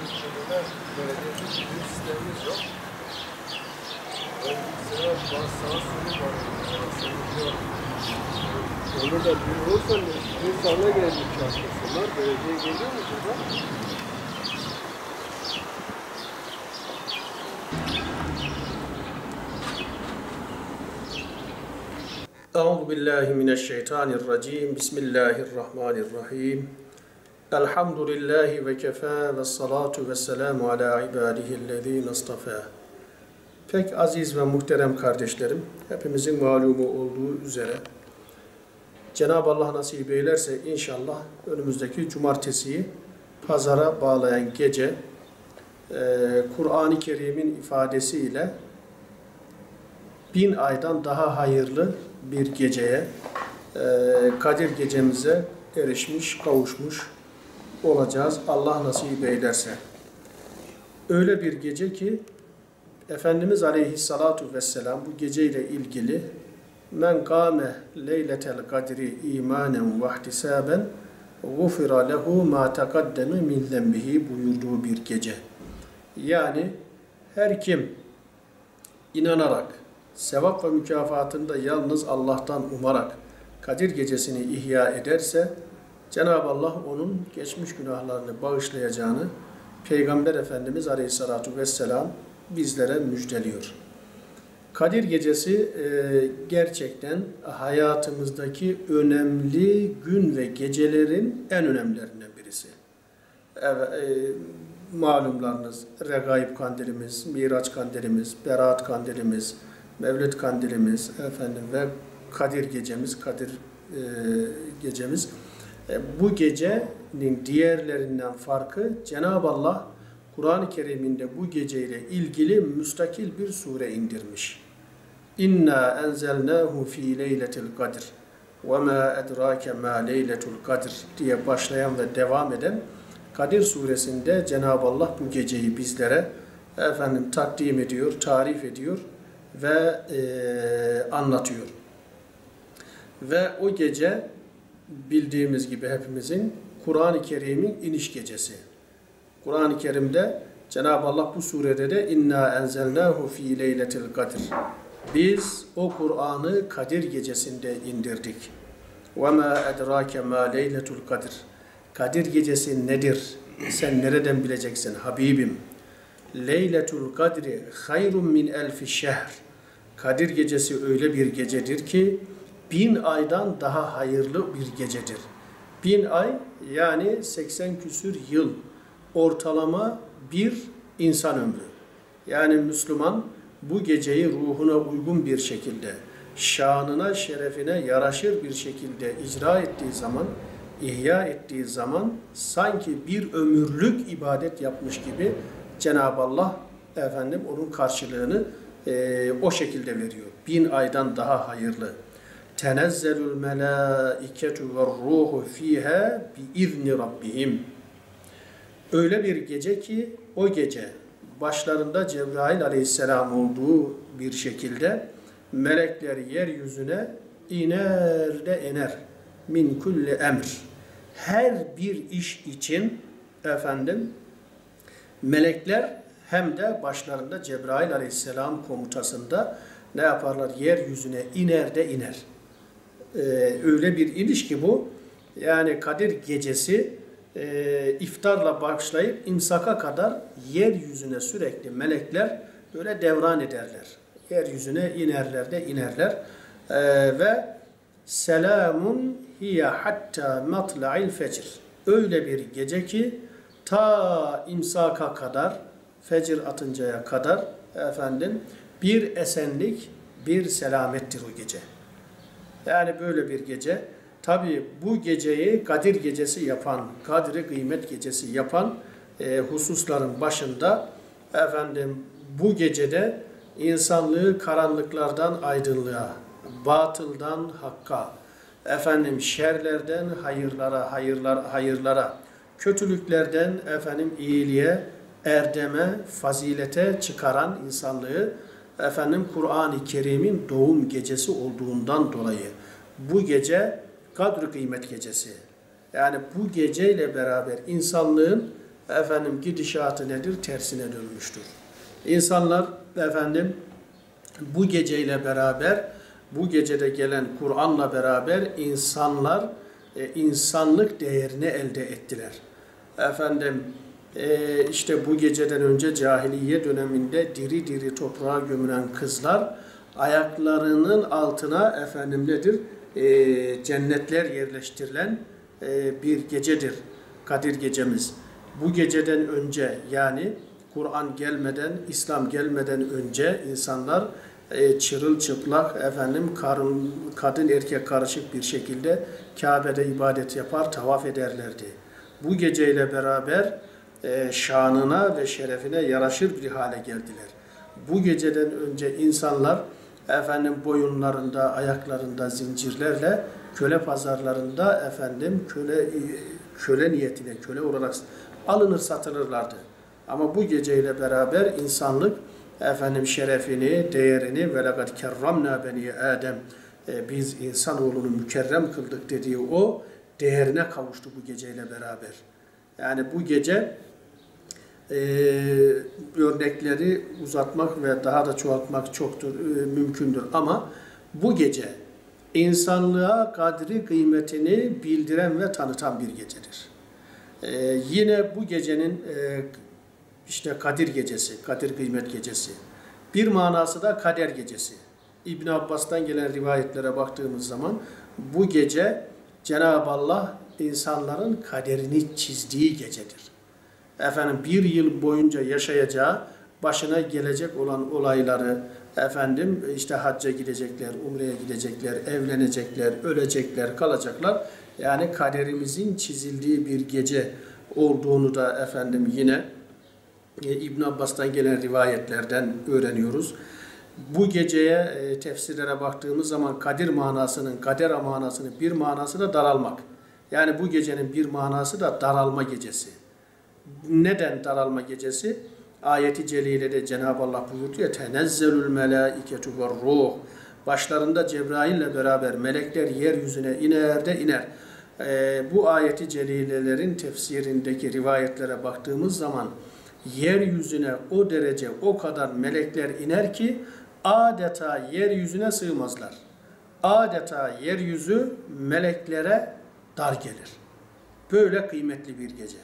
bütçemizde belediyenin bir sistemimiz yok. Ben bilgisayara sağa soru var. Onu da bir olursa bir sana geldik çalışmasınlar. Belediye geliyor mu burada? Euzubillahimineşşeytanirracim. Bismillahirrahmanirrahim. Elhamdülillahi ve kefâ ve salatu ve selamu ala ibadihillezîne istafâ. Pek aziz ve muhterem kardeşlerim, hepimizin malumu olduğu üzere Cenab-ı Allah nasip eylerse inşallah önümüzdeki cumartesiyi pazara bağlayan gece Kur'an-ı Kerim'in ifadesiyle 1000 aydan daha hayırlı bir geceye, Kadir gecemize erişmiş, kavuşmuş olacağız. Allah nasip eylerse. Öyle bir gece ki Efendimiz Aleyhissalatu vesselam bu geceyle ilgili men kâme leyletel kadri imanen ve ihtisaben gufira lehu ma taqaddeme min zenbihi buyurduğu bir gece. Yani her kim inanarak, sevap ve mükafatını da yalnız Allah'tan umarak Kadir gecesini ihya ederse Cenab-ı Allah onun geçmiş günahlarını bağışlayacağını Peygamber Efendimiz Aleyhissalatu vesselam bizlere müjdeliyor. Kadir gecesi gerçekten hayatımızdaki önemli gün ve gecelerin en önemlilerinden birisi. Malumlarınız Regaib kandilimiz, Miraç kandilimiz, Berat kandilimiz, Mevlid kandilimiz ve Kadir gecemiz, gecemiz. Bu gecenin diğerlerinden farkı Cenab-ı Allah Kur'an-ı Kerim'inde bu geceyle ilgili müstakil bir sure indirmiş. İnna enzelnahu fi leyletil kadr ve ma edrake ma leyletul kadr diye başlayan ve devam eden Kadir suresinde Cenab-ı Allah bu geceyi bizlere takdim ediyor, tarif ediyor ve anlatıyor. Ve o gece bildiğimiz gibi hepimizin Kur'an-ı Kerim'in iniş gecesi. Kur'an-ı Kerim'de Cenab-ı Allah bu surede de inna enzelnahu fi leyletil kadr. Biz o Kur'an'ı Kadir gecesinde indirdik. Ve ma edrake ma leyletul kadr. Kadir gecesi nedir? Sen nereden bileceksin Habibim? Leyletul kadri hayrun min elfi şehr. Kadir gecesi öyle bir gecedir ki 1000 aydan daha hayırlı bir gecedir. 1000 ay yani 80 küsür yıl ortalama bir insan ömrü. Yani Müslüman bu geceyi ruhuna uygun bir şekilde, şanına, şerefine yaraşır bir şekilde icra ettiği zaman, ihya ettiği zaman sanki bir ömürlük ibadet yapmış gibi Cenab-ı Allah onun karşılığını o şekilde veriyor. 1000 aydan daha hayırlı. Tenezzelul melâiketu ve ruhu fîhâ biizni rabbihim. Öyle bir gece ki o gece başlarında Cebrail aleyhisselam olduğu bir şekilde melekler yeryüzüne iner de iner. Min kulli emr. Her bir iş için melekler hem de başlarında Cebrail aleyhisselam komutasında ne yaparlar? Yeryüzüne iner de iner. Öyle bir iniş ki bu. Yani Kadir gecesi iftarla başlayıp imsaka kadar yeryüzüne sürekli melekler böyle devran ederler. Yeryüzüne inerler de inerler. Ve selamun hiye hatta matla'il fecr. Öyle bir gece ki ta imsaka kadar, fecir atıncaya kadar bir esenlik, bir selamettir o gece. Yani böyle bir gece. Tabi bu geceyi Kadir gecesi yapan, Kadri kıymet gecesi yapan hususların başında bu gecede insanlığı karanlıklardan aydınlığa, batıldan hakka, şerlerden hayırlara, kötülüklerden iyiliğe, erdeme, fazilete çıkaran insanlığı Kur'an-ı Kerim'in doğum gecesi olduğundan dolayı bu gece Kadr-ı Kıymet gecesi. Yani bu geceyle beraber insanlığın efendim gidişatı nedir? Tersine dönmüştür. İnsanlar efendim bu geceyle beraber, bu gecede gelen Kur'an'la beraber insanlar insanlık değerini elde ettiler. Efendim işte bu geceden önce cahiliye döneminde diri diri toprağa gömülen kızlar ayaklarının altına efendim nedir? Cennetler yerleştirilen bir gecedir Kadir gecemiz. Bu geceden önce yani Kur'an gelmeden, İslam gelmeden önce insanlar çırılçıplak efendim kadın erkek karışık bir şekilde Kabe'de ibadet yapar, tavaf ederlerdi. Bu geceyle beraber şanına ve şerefine yaraşır bir hale geldiler. Bu geceden önce insanlar efendim boyunlarında, ayaklarında zincirlerle köle pazarlarında efendim köle niyetine, köle olarak alınır satılırlardı. Ama bu geceyle beraber insanlık efendim şerefini, değerini ve lekad kerramna beni Adem biz insanoğlunu mükerrem kıldık dediği o değerine kavuştu bu geceyle beraber. Yani bu gece örnekleri uzatmak ve daha da çoğaltmak çoktur, mümkündür. Ama bu gece insanlığa kadri kıymetini bildiren ve tanıtan bir gecedir. Yine bu gecenin işte Kadir gecesi, Kadir kıymet gecesi. Bir manası da kader gecesi. İbn Abbas'tan gelen rivayetlere baktığımız zaman bu gece Cenab-ı Allah insanların kaderini çizdiği gecedir. Efendim bir yıl boyunca yaşayacağı, başına gelecek olan olayları, efendim işte hacca gidecekler, umreye gidecekler, evlenecekler, ölecekler, kalacaklar. Yani kaderimizin çizildiği bir gece olduğunu da efendim yine İbn Abbas'tan gelen rivayetlerden öğreniyoruz. Bu geceye tefsirlere baktığımız zaman kadir manasının, kader manasının bir manası da daralmak. Yani bu gecenin bir manası da daralma gecesi. Neden daralma gecesi? Ayeti celilede Cenab-ı Allah buyuruyor. Tenezzelül melâiketu ve ruh. Başlarında Cebrail ile beraber melekler yeryüzüne iner de iner. Bu ayeti celilelerin tefsirindeki rivayetlere baktığımız zaman yeryüzüne o derece o kadar melekler iner ki adeta yeryüzüne sığmazlar. Adeta yeryüzü meleklere dar gelir. Böyle kıymetli bir gece.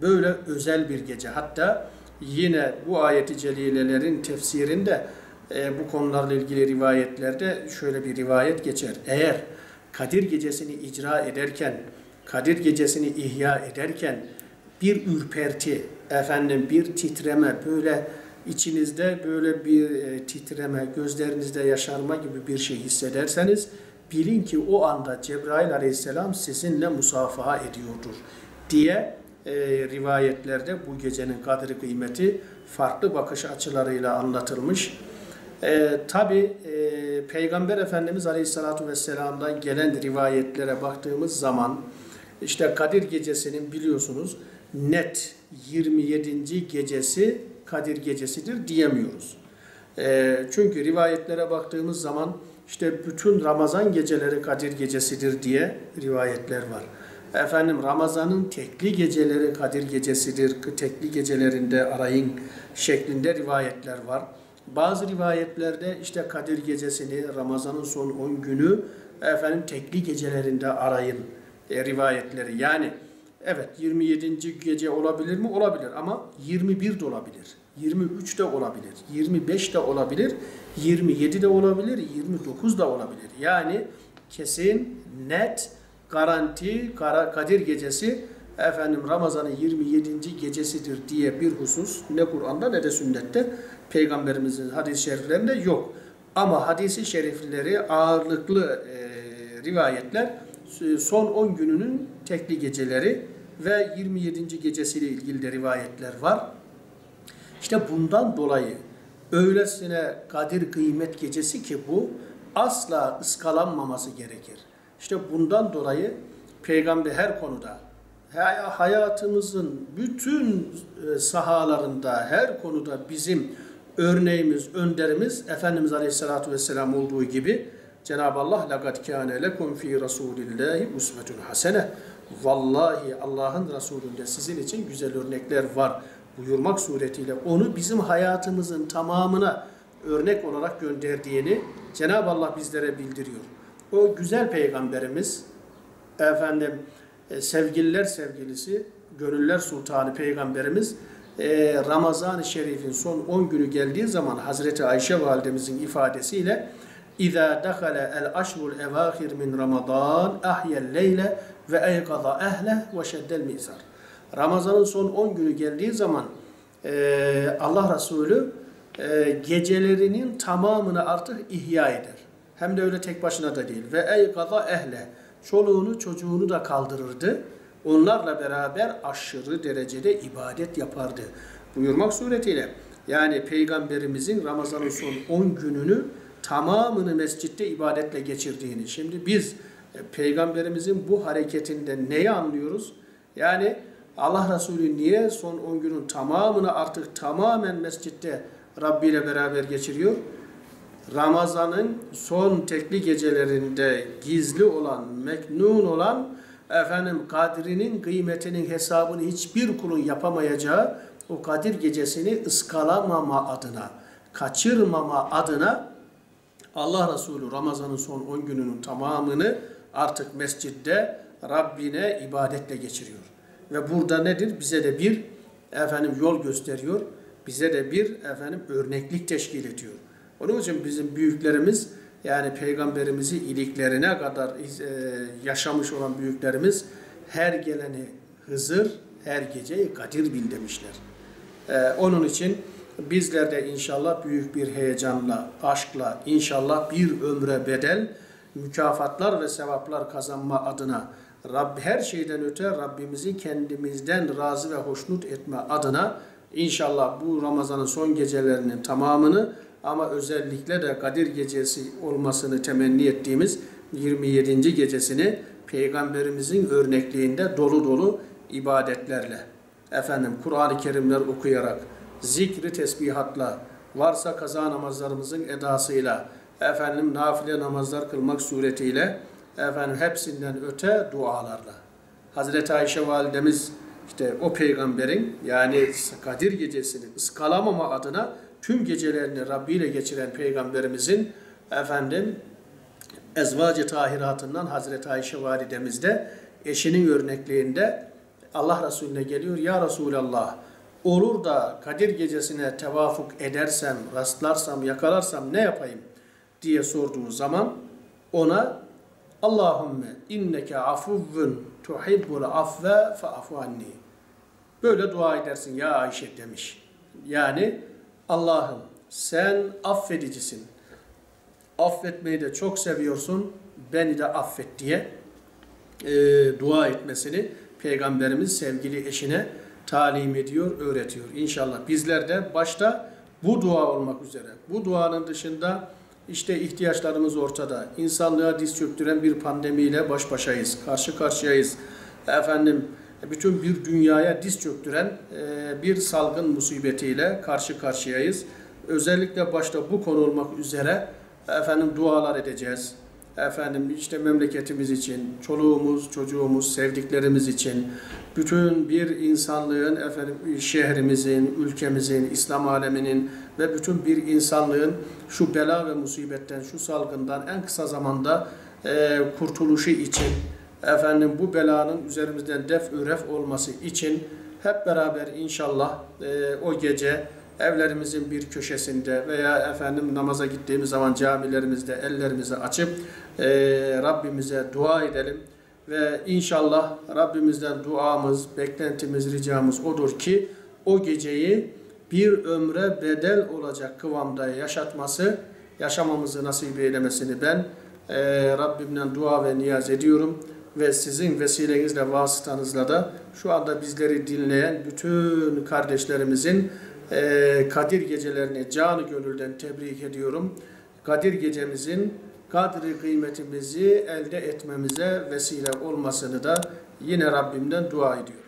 Böyle özel bir gece. Hatta yine bu ayeti celilelerin tefsirinde bu konularla ilgili rivayetlerde şöyle bir rivayet geçer. Eğer Kadir gecesini icra ederken, Kadir gecesini ihya ederken bir ürperti, efendim bir titreme, böyle içinizde böyle bir titreme, gözlerinizde yaşarma gibi bir şey hissederseniz bilin ki o anda Cebrail aleyhisselam sizinle musafaha ediyordur diye rivayetlerde bu gecenin kadri kıymeti farklı bakış açılarıyla anlatılmış. Tabi Peygamber Efendimiz Aleyhisselatü Vesselam'dan gelen rivayetlere baktığımız zaman işte Kadir gecesinin biliyorsunuz net 27. gecesi Kadir gecesidir diyemiyoruz. Çünkü rivayetlere baktığımız zaman işte bütün Ramazan geceleri Kadir gecesidir diye rivayetler var. Efendim Ramazan'ın tekli geceleri Kadir gecesidir, tekli gecelerinde arayın şeklinde rivayetler var. Bazı rivayetlerde işte Kadir gecesini Ramazan'ın son 10 günü efendim tekli gecelerinde arayın rivayetleri. Yani evet 27. gece olabilir mi? Olabilir ama 21 de olabilir. 23 de olabilir. 25 de olabilir. 27 de olabilir. 29 da olabilir. Yani kesin, net, garanti Kadir gecesi efendim Ramazan'ın 27. gecesidir diye bir husus ne Kur'an'da ne de sünnette Peygamberimizin hadis-i şeriflerinde yok. Ama hadis-i şerifleri ağırlıklı rivayetler son 10 gününün tekli geceleri ve 27. gecesiyle ilgili de rivayetler var. İşte bundan dolayı öylesine kadir kıymet gecesi ki bu asla ıskalanmaması gerekir. İşte bundan dolayı Peygamber her konuda hayatımızın bütün sahalarında her konuda bizim örneğimiz, önderimiz Efendimiz Aleyhisselatü Vesselam olduğu gibi Cenab-ı Allah لَقَدْ كَانَ لَكُمْ ف۪ي رَسُولِ اللّٰهِ اُسْوَةٌ حَسَنَةٌ Vallahi Allah'ın Resulü'nde sizin için güzel örnekler var buyurmak suretiyle onu bizim hayatımızın tamamına örnek olarak gönderdiğini Cenab-ı Allah bizlere bildiriyor. O güzel peygamberimiz, sevgililer sevgilisi, gönüller sultanı peygamberimiz Ramazan-ı Şerif'in son 10 günü geldiği zaman Hazreti Ayşe validemizin ifadesiyle İzâ dakale el-aşrul evâhir min Ramazan ahyel leyle ve eykaza ehle ve şeddel mizar. Ramazan'ın son 10 günü geldiği zaman Allah Resulü gecelerinin tamamını artık ihya eder. Hem de öyle tek başına da değil. Ve eykaza ehle. Çoluğunu çocuğunu da kaldırırdı. Onlarla beraber aşırı derecede ibadet yapardı. Buyurmak suretiyle yani Peygamberimizin Ramazan'ın son 10 gününü tamamını mescitte ibadetle geçirdiğini. Şimdi biz Peygamberimizin bu hareketinde neyi anlıyoruz? Yani Allah Resulü niye son 10 günün tamamını artık tamamen mescitte Rabbi ile beraber geçiriyor? Ramazan'ın son tekli gecelerinde gizli olan, meknun olan kadrinin kıymetinin hesabını hiçbir kulun yapamayacağı o Kadir gecesini ıskalamama adına, kaçırmama adına Allah Resulü Ramazan'ın son 10 gününün tamamını artık mescitte Rabbine ibadetle geçiriyor. Ve burada nedir? Bize de bir yol gösteriyor. Bize de bir örneklik teşkil ediyor. Onun için bizim büyüklerimiz yani Peygamberimizi iliklerine kadar yaşamış olan büyüklerimiz her geleni Hızır, her geceyi Kadir bil demişler. Onun için bizler de inşallah büyük bir heyecanla, aşkla, inşallah bir ömre bedel mükafatlar ve sevaplar kazanma adına her şeyden öte Rabbimizi kendimizden razı ve hoşnut etme adına inşallah bu Ramazan'ın son gecelerinin tamamını ama özellikle de Kadir gecesi olmasını temenni ettiğimiz 27. gecesini Peygamberimizin örnekliğinde dolu dolu ibadetlerle, Kur'an-ı Kerimler okuyarak, zikri tesbihatla, varsa kaza namazlarımızın edasıyla, nafile namazlar kılmak suretiyle, hepsinden öte dualarla. Hazreti Ayşe validemiz işte o peygamberin yani Kadir gecesini ıskalamama adına tüm gecelerini Rabbi ile geçiren peygamberimizin ezvac-ı tahiratından Hazreti Ayşe validemiz de eşinin örnekliğinde Allah Resulüne geliyor. Ya Resulallah olur da Kadir gecesine tevafuk edersem, rastlarsam, yakalarsam ne yapayım diye sorduğu zaman ona Allahümme inneke afuvvun tuhibbul afve fa'fu anni. Böyle dua edersin ya Ayşe demiş. Yani Allah'ım sen affedicisin. Affetmeyi de çok seviyorsun. Beni de affet diye dua etmesini Peygamberimiz sevgili eşine talim ediyor, öğretiyor. İnşallah bizler de başta bu dua olmak üzere. Bu duanın dışında işte ihtiyaçlarımız ortada. İnsanlığa diz çöktüren bir pandemiyle baş başayız. Karşı karşıyayız. Bütün bir dünyaya diz çöktüren bir salgın musibetiyle karşı karşıyayız. Özellikle başta bu konu olmak üzere dualar edeceğiz. İşte memleketimiz için, çoluğumuz, çocuğumuz, sevdiklerimiz için, bütün bir insanlığın, şehrimizin, ülkemizin, İslam aleminin ve bütün bir insanlığın şu bela ve musibetten, şu salgından en kısa zamanda kurtuluşu için, bu belanın üzerimizden def-ü-ref olması için hep beraber inşallah o gece evlerimizin bir köşesinde veya namaza gittiğimiz zaman camilerimizde ellerimizi açıp Rabbimize dua edelim ve inşallah Rabbimizden duamız, beklentimiz, ricamız odur ki o geceyi bir ömre bedel olacak kıvamda yaşamamızı nasip eylemesini ben Rabbimden dua ve niyaz ediyorum ve sizin vesilenizle, vasıtanızla da şu anda bizleri dinleyen bütün kardeşlerimizin Kadir gecelerini canı gönülden tebrik ediyorum. Kadir gecemizin kadri kıymetimizi elde etmemize vesile olmasını da yine Rabbimden dua ediyorum.